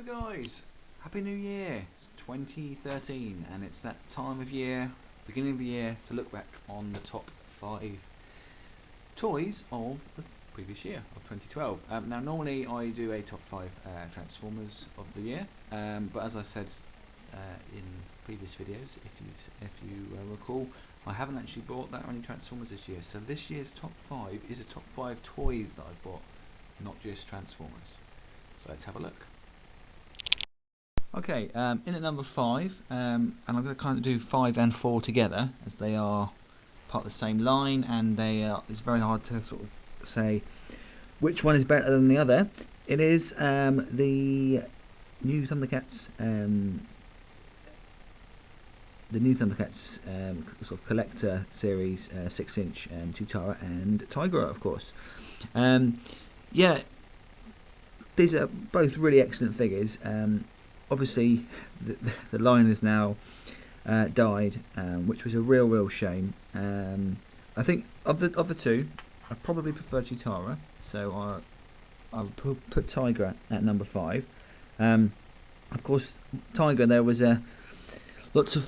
Guys, Happy New Year. It's 2013 and it's that time of year, beginning of the year, to look back on the top 5 toys of the previous year, of 2012. Now normally I do a top 5 Transformers of the year, but as I said in previous videos, if you recall, I haven't actually bought that many Transformers this year, so this year's top 5 is a top 5 toys that I've bought, not just Transformers. So let's have a look. Okay, in at number 5, and I'm going to kind of do 5 and 4 together, as they are part of the same line, and it's very hard to sort of say which one is better than the other. It is the new Thundercats, sort of collector series, 6-inch, Chitara and Tigra, of course. Yeah, these are both really excellent figures. Obviously, the line has now died, which was a real shame. I think of the two, I probably prefer Chitara, so I'll put Tigra at number 5. Of course, Tigra, there was lots of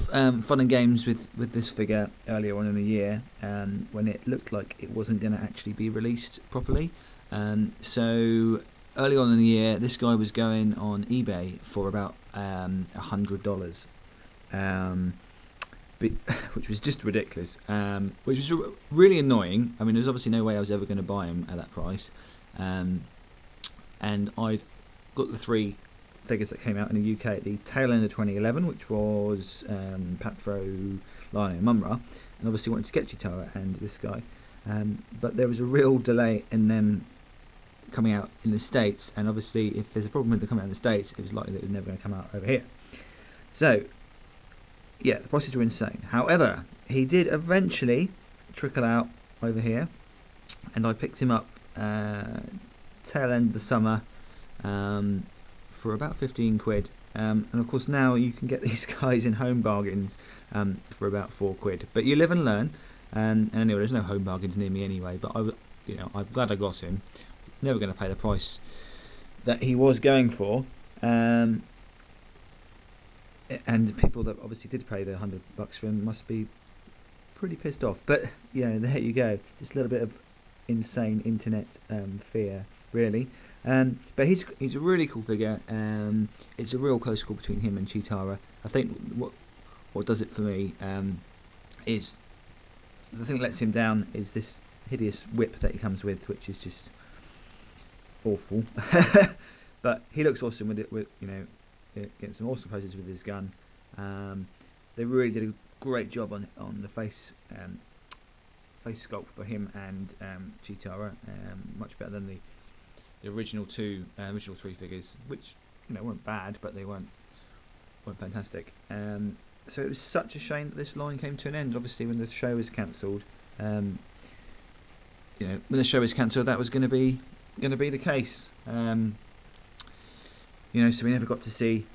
fun and games with this figure earlier on in the year, when it looked like it wasn't going to actually be released properly. So early on in the year, this guy was going on eBay for about $100, which was just ridiculous, which was really annoying. I mean, there's obviously no way I was ever going to buy him at that price, and I'd got the 3 figures that came out in the UK at the tail end of 2011, which was Patro, Lion and Mumra, and obviously wanted to get Chitara and this guy, but there was a real delay in them coming out in the States, and obviously if there's a problem with them coming out in the States, it was likely that it was never going to come out over here. So yeah, the prices were insane. However, he did eventually trickle out over here, and I picked him up tail end of the summer for about 15 quid, and of course now you can get these guys in home bargains for about 4 quid, but you live and learn. And anyway, there's no home bargains near me anyway, but I'm glad I got him. Never going to pay the price that he was going for, and people that obviously did pay the $100 for him must be pretty pissed off. But there you go, just a little bit of insane internet fear, really. But he's a really cool figure. It's a real close call between him and Chitara. I think what does it for me is the thing that lets him down is this hideous whip that he comes with, which is just awful. But he looks awesome with it, getting some awesome poses with his gun. They really did a great job on the face sculpt for him and Chitara, much better than the original 3 figures, which weren't bad, but they weren't fantastic. So it was such a shame that this line came to an end. Obviously, when the show was cancelled, when the show was cancelled, that was going to be the case. So we never got to see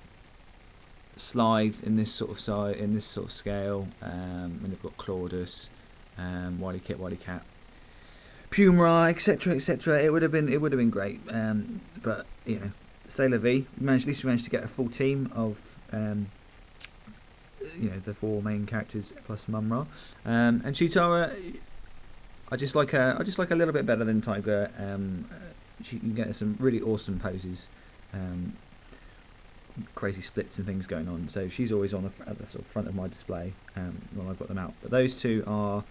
Slythe in this sort of size, in this sort of scale. When they've got Claudus, Wily Kit, Wily Cat, Puma, etc., etc. It would have been great. But c'est la vie. At least we managed to get a full team of the 4 main characters plus Mumra, and Chitara. I just like her a little bit better than Tigra. She can get some really awesome poses, crazy splits and things going on. So she's always at the sort of front of my display when I've got them out. But those 2 are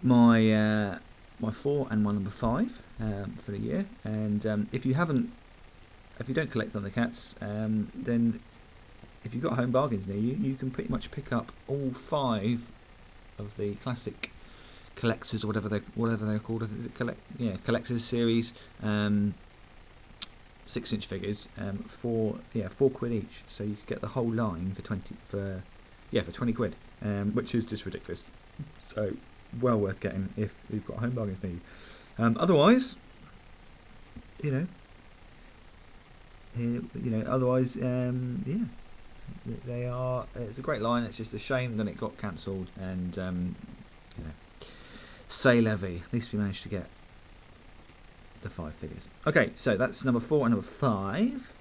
my 4 and my number 5 for the year. And if you don't collect Thundercats, then if you've got home bargains near you, you can pretty much pick up all 5 of the classic collectors, or whatever they're called. Is it collectors series, 6-inch figures, for 4 quid each. So you could get the whole line for 20 quid, which is just ridiculous. So well worth getting if you've got home bargains near you. Otherwise, they are. It's a great line. It's just a shame that it got cancelled, and c'est la vie. At least we managed to get the 5 figures. Okay, so that's number 4 and number 5.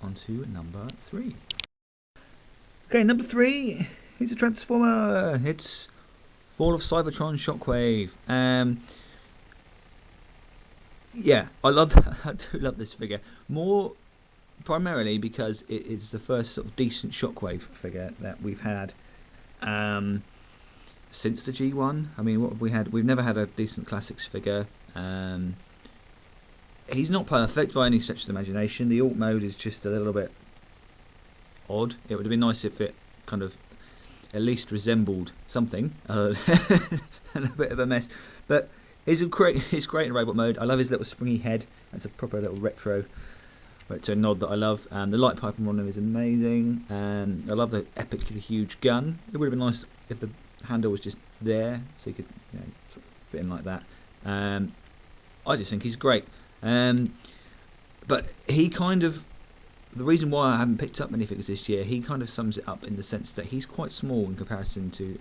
on to number 3. Okay, number 3 is a Transformer. It's Fall of Cybertron Shockwave. Yeah, I do love this figure. More primarily because it is the first sort of decent Shockwave figure that we've had since the G1. I mean, what have we had? We've never had a decent Classics figure. He's not perfect by any stretch of the imagination. The alt mode is just a little bit odd. It would have been nice if it kind of at least resembled something. And a bit of a mess. But he's great in robot mode. I love his little springy head. That's a proper little retro nod that I love. The light pipe on him is amazing. I love the epically huge gun. It would have been nice if the handle was just there, so you could sort of fit in like that. I just think he's great. But he kind of, the reason why I haven't picked up many figures this year, he kind of sums it up in the sense that he's quite small in comparison to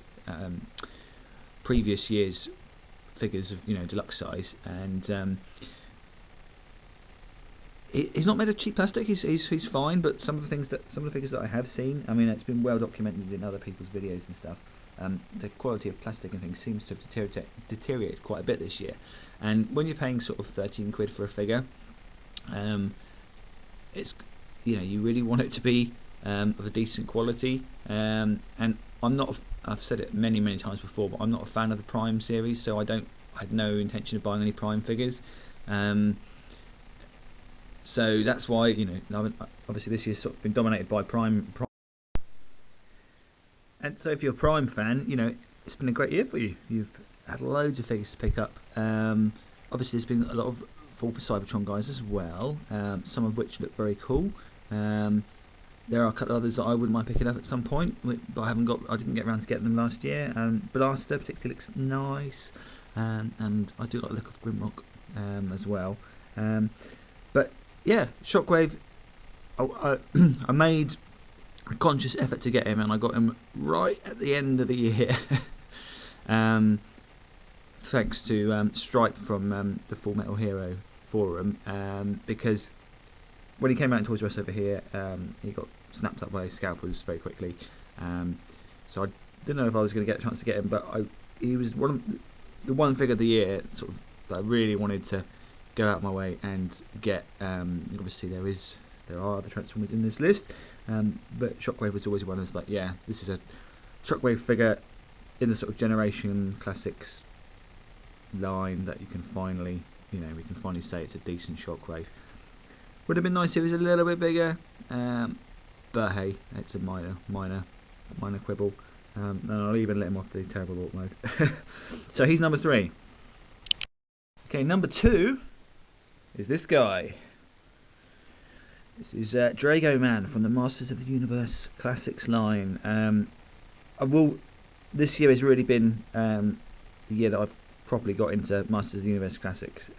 previous years' figures of deluxe size, and he's not made of cheap plastic. He's fine, but some of the figures that I have seen, I mean, it's been well documented in other people's videos and stuff. The quality of plastic and things seems to have deteriorated quite a bit this year. And when you're paying sort of 13 quid for a figure, it's you really want it to be of a decent quality. And I've said it many times before, but I'm not a fan of the Prime series, so I had no intention of buying any Prime figures. So that's why obviously this year's sort of been dominated by Prime. And so if you're a Prime fan, it's been a great year for you. You've had loads of figures to pick up. Obviously there's been a lot of Fall for Cybertron guys as well, some of which look very cool. There are a couple of others that I wouldn't mind picking up at some point, but I didn't get around to getting them last year. Blaster particularly looks nice, and I do like the look of Grimrock as well. But yeah, Shockwave, I made a conscious effort to get him, and I got him right at the end of the year. Thanks to Stripe from the Full Metal Hero forum, because when he came out in Toys R Us over here, he got snapped up by scalpers very quickly. So I didn't know if I was going to get a chance to get him, but he was the one figure of the year sort of that I really wanted to go out of my way and get. Obviously there are other Transformers in this list, but Shockwave was always one of those, like, yeah, this is a Shockwave figure in the sort of Generation Classics line that you can finally, we can finally say it's a decent Shockwave. Would have been nice if it was a little bit bigger, but hey, it's a minor quibble. And I'll even let him off the terrible alt mode. So he's number 3. Okay, number 2 is this guy. This is draego-man from the Masters of the Universe Classics line. This year has really been the year that I've properly got into Masters of the Universe Classics.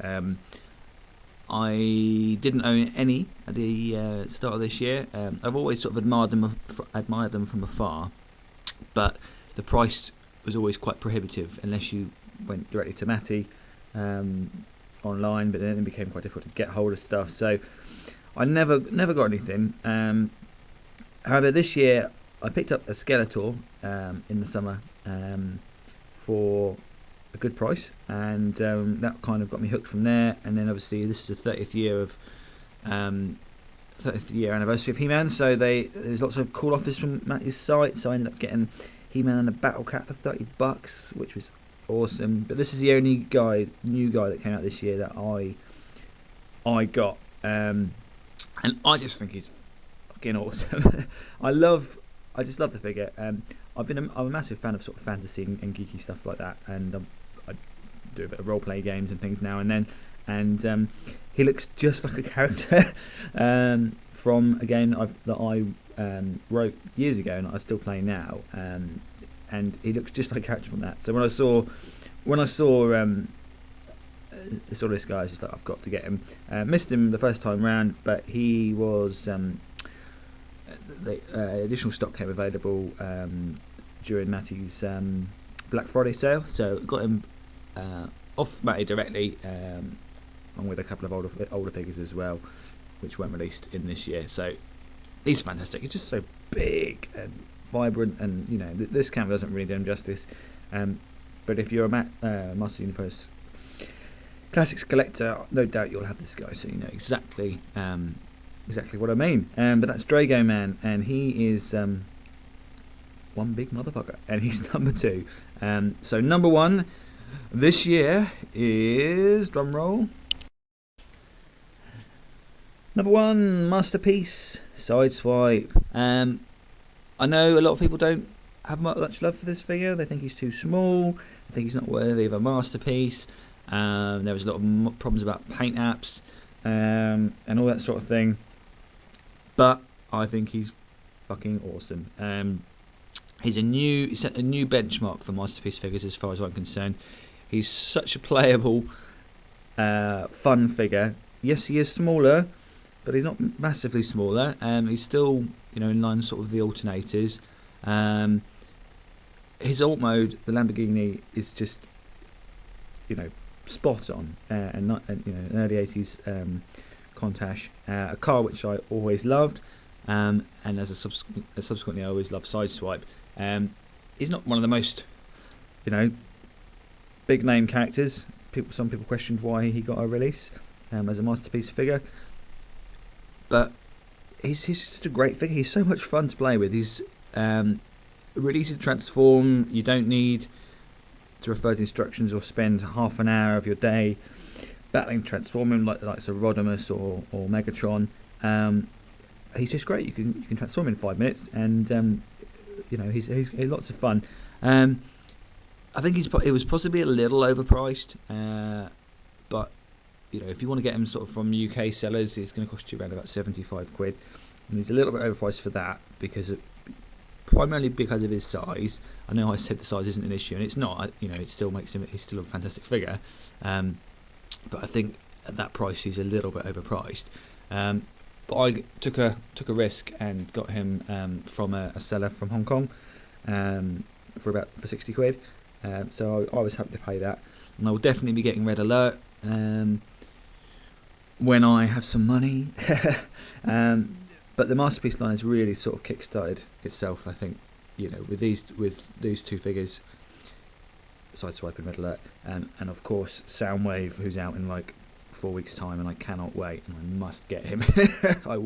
I didn't own any at the start of this year. I've always sort of admired them from afar, but the price was always quite prohibitive unless you went directly to Matty online. But then it became quite difficult to get hold of stuff, so I never got anything. However, this year I picked up a Skeletor in the summer for a good price, and that kind of got me hooked from there. And then obviously this is the 30th year anniversary of He-Man, so there's lots of cool offers from Matty's site, so I ended up getting He-Man and a Battle Cat for $30, which was awesome. But this is the only new guy that came out this year that I got, and I just think he's fucking awesome. I just love the figure. I'm a massive fan of sort of fantasy and geeky stuff like that, and I do a bit of role play games and things now and then, and he looks just like a character from a game that I wrote years ago and I still play now, and he looks just like a character from that. So when I saw this guy, I was just like, I've got to get him. Missed him the first time round, but he was the additional stock came available during Matty's Black Friday sale, so got him off Matty directly, along with a couple of older figures as well, which weren't released in this year. So he's fantastic. He's just so big and vibrant, and you know this camera doesn't really do him justice. But if you're a Master Universe Classics collector, no doubt you'll have this guy, so you know exactly what I mean. But that's draego-man, and he is one big motherfucker, and he's number 2. So number 1 this year is, drum roll, number 1 Masterpiece Sideswipe. I know a lot of people don't have much love for this figure. They think he's too small. They think he's not worthy of a masterpiece. There was a lot of problems about paint apps and all that sort of thing. But I think he's fucking awesome. He set a new benchmark for masterpiece figures as far as I'm concerned. He's such a playable, fun figure. Yes, he is smaller, but he's not massively smaller. He's still, you know, in line sort of the alternators. His alt mode, the Lamborghini, is just, you know, spot on, and not, you know, an early 80s Countach, a car which I always loved, and subsequently I always loved Sideswipe. He's not one of the most, you know, big name characters. Some people questioned why he got a release as a masterpiece figure, but he's just a great figure. He's so much fun to play with. He's really easy to transform. You don't need to refer to instructions or spend half an hour of your day battling to transform him like the likes of Rodimus or Megatron. He's just great. You can transform in 5 minutes, and you know he's lots of fun. I think it was possibly a little overpriced, but you know, if you want to get him sort of from UK sellers, it's going to cost you around about 75 quid, and he's a little bit overpriced for that primarily because of his size. I know I said the size isn't an issue, and it's not. You know, it still makes him. He's still a fantastic figure, but I think at that price he's a little bit overpriced. But I took a risk and got him from a seller from Hong Kong for 60 quid. So I was happy to pay that, and I will definitely be getting Red Alert when I have some money. But the Masterpiece line has really sort of kick-started itself, I think, you know, with these two figures, Sideswipe and Red Alert, and of course Soundwave, who's out in like 4 weeks' time, and I cannot wait, and I must get him. I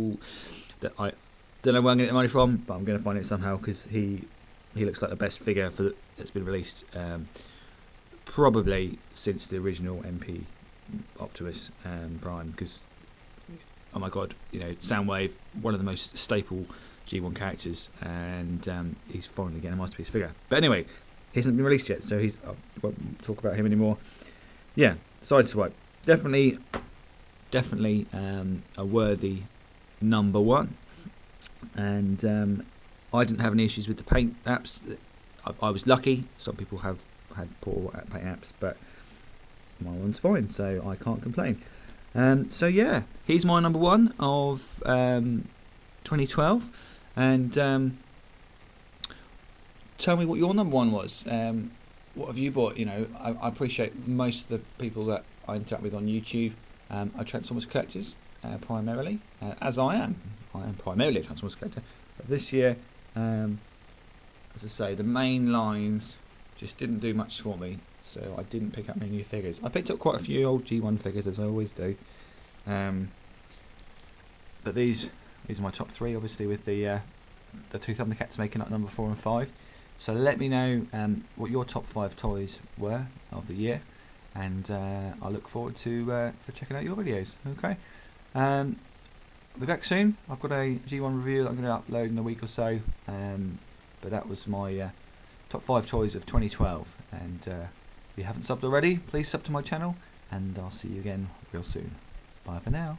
don't know where I'm going to get the money from, but I'm going to find it somehow, because he looks like the best figure that's been released probably since the original MP Optimus Prime, because oh my god, you know, Soundwave, one of the most staple G1 characters, and he's finally getting a masterpiece figure. But anyway, he hasn't been released yet, so I won't talk about him anymore. Yeah, Sideswipe, definitely a worthy number 1, and I didn't have any issues with the paint apps. I was lucky. Some people have had poor paint apps, but my one's fine, so I can't complain. So yeah, he's my number 1 of 2012, and tell me what your number 1 was. What have you bought? You know, I appreciate most of the people that I interact with on YouTube are Transformers collectors primarily, as I am. I am primarily a Transformers collector, but this year, as I say, the main lines just didn't do much for me, so I didn't pick up many new figures. I picked up quite a few old G1 figures, as I always do, but these are my top 3, obviously, with the 2 Thundercats making up number 4 and 5. So let me know what your top 5 toys were of the year, and I look forward to checking out your videos. Okay, I'll be back soon. I've got a G1 review that I'm going to upload in a week or so, but that was my top 5 toys of 2012, and if you haven't subbed already, please sub to my channel, and I'll see you again real soon. Bye for now.